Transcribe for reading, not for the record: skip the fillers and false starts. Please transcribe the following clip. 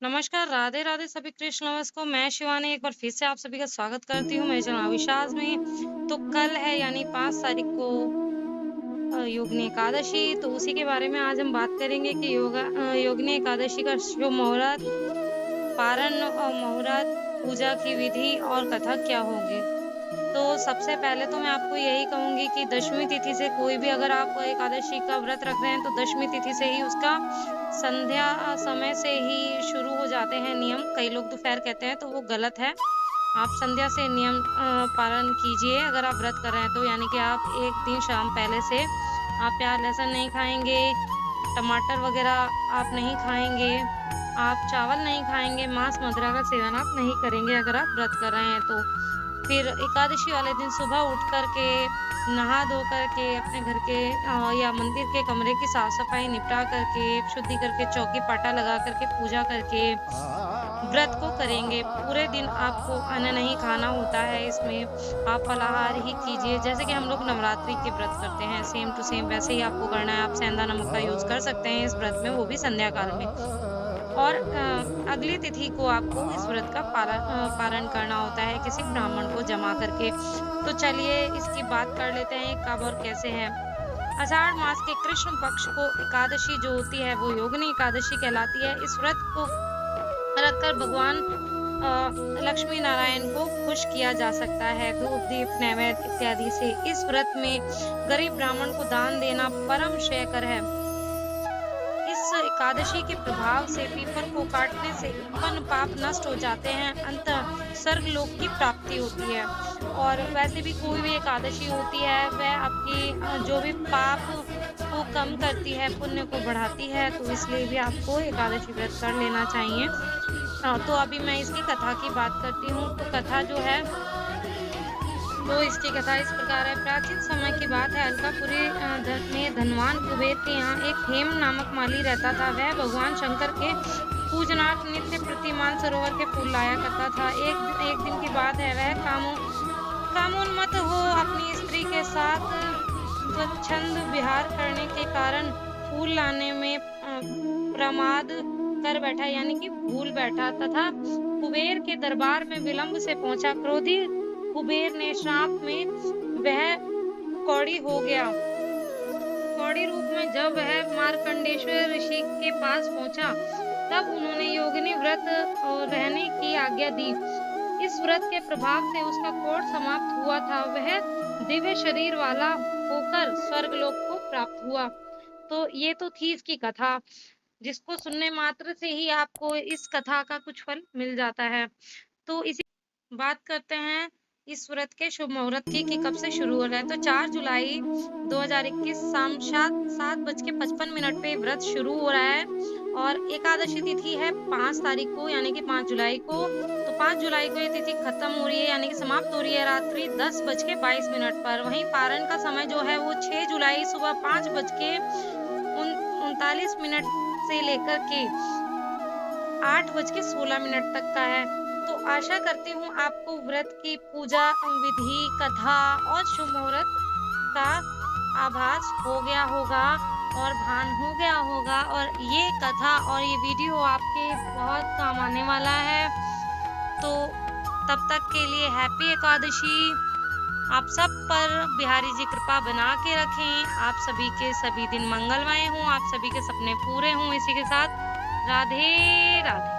नमस्कार, राधे राधे सभी कृष्ण लवर्स को। मैं शिवानी एक बार फिर से आप सभी का स्वागत करती हूँ मेरे चैनल अविशाज में। तो कल है यानी 5 तारीख को योगिनी एकादशी, तो उसी के बारे में आज हम बात करेंगे कि योगिनी एकादशी का शुभ मुहूर्त, पारण और मुहूर्त, पूजा की विधि और कथा क्या होगी। तो सबसे पहले तो मैं आपको यही कहूंगी कि दशमी तिथि से कोई भी अगर आप एकादशी का व्रत रख रहे हैं तो दशमी तिथि से ही उसका संध्या समय से ही शुरू हो जाते हैं नियम। कई लोग दोपहर कहते हैं तो वो गलत है। आप संध्या से नियम पालन कीजिए अगर आप व्रत कर रहे हैं तो, यानी कि आप एक दिन शाम पहले से आप प्याज लहसुन नहीं खाएंगे, टमाटर वगैरह आप नहीं खाएंगे, आप चावल नहीं खाएंगे, मांस मदिरा का सेवन आप नहीं करेंगे अगर आप व्रत कर रहे हैं तो। फिर एकादशी वाले दिन सुबह उठ कर के नहा धो करके अपने घर के या मंदिर के कमरे की साफ सफाई निपटा करके, शुद्धि करके, चौकी पाटा लगा करके, पूजा करके व्रत को करेंगे। पूरे दिन आपको अन्न नहीं खाना होता है, इसमें आप फलाहार ही कीजिए। जैसे कि हम लोग नवरात्रि के व्रत करते हैं सेम टू सेम वैसे ही आपको करना है। आप सेंधा नमक का यूज कर सकते हैं इस व्रत में, वो भी संध्या काल में। और अगली तिथि को आपको इस व्रत का पारण करना होता है किसी ब्राह्मण को जमा करके। तो चलिए इसकी बात कर लेते हैं कब और कैसे है। आषाढ़ मास के कृष्ण पक्ष को एकादशी जो होती है वो योगिनी एकादशी कहलाती है। इस व्रत को रखकर भगवान लक्ष्मी नारायण को खुश किया जा सकता है धूप दीप नैवेद्य इत्यादि से। इस व्रत में गरीब ब्राह्मण को दान देना परम श्रेयकर है। इस एकादशी के प्रभाव से पीपल को काटने से उत्पन्न पाप नष्ट हो जाते हैं, अंततः स्वर्ग लोक की प्राप्ति होती है। और वैसे भी कोई भी एकादशी होती है वह आपकी जो भी पाप को कम करती है, पुण्य को बढ़ाती है, तो इसलिए भी आपको एकादशी व्रत कर लेना चाहिए। तो अभी मैं इसकी कथा की बात करती हूँ। तो कथा जो है तो इसकी कथा इस प्रकार है। प्राचीन समय की बात है, अलकापुरी में धनवान कुबेर के यहाँ एक हेम नामक माली रहता था। वह भगवान शंकर के पूजनार्थ नित्य प्रतिमान सरोवर के फूल लाया करता था। एक दिन की बात है, वह कामोन्मत्त हो अपनी स्त्री के साथ स्वच्छंद विहार करने के कारण फूल लाने में प्रमाद कर बैठा, यानी कि भूल बैठा तथा कुबेर के दरबार में विलंब से पहुंचा। क्रोधी कुबेर ने श्राप में वह कौड़ी हो गया। कौड़ी रूप में जब वह मार्कंडेश्वर ऋषि के पास पहुंचा तब उन्होंने योगिनी व्रत और रहने की आज्ञा दी। इस व्रत के प्रभाव से उसका कोढ़ समाप्त हुआ था। वह दिव्य शरीर वाला होकर स्वर्गलोक को प्राप्त हुआ। तो ये तो थी इसकी कथा, जिसको सुनने मात्र से ही आपको इस कथा का कुछ फल मिल जाता है। तो इसी बात करते हैं इस व्रत के शुभ मुहूर्त की कि कब से शुरू हो रहा है। तो 4 जुलाई 2021 शाम 7:55 पे व्रत शुरू हो रहा है और एकादशी तिथि है 5 तारीख को, यानी कि 5 जुलाई को। तो 5 जुलाई को ये तिथि खत्म हो रही है, यानी कि समाप्त हो रही है रात्रि 10:22 पर। वहीं पारण का समय जो है वो 6 जुलाई सुबह 5:39 से लेकर के 8:16 तक का है। तो आशा करती हूँ आपको व्रत की पूजा विधि, कथा और शुभ मुहूर्त का आभास हो गया होगा और भान हो गया होगा, और ये कथा और ये वीडियो आपके बहुत काम आने वाला है। तो तब तक के लिए हैप्पी एकादशी। आप सब पर बिहारी जी कृपा बना के रखें। आप सभी के सभी दिन मंगलमय हों, आप सभी के सपने पूरे हों। इसी के साथ राधे राधे।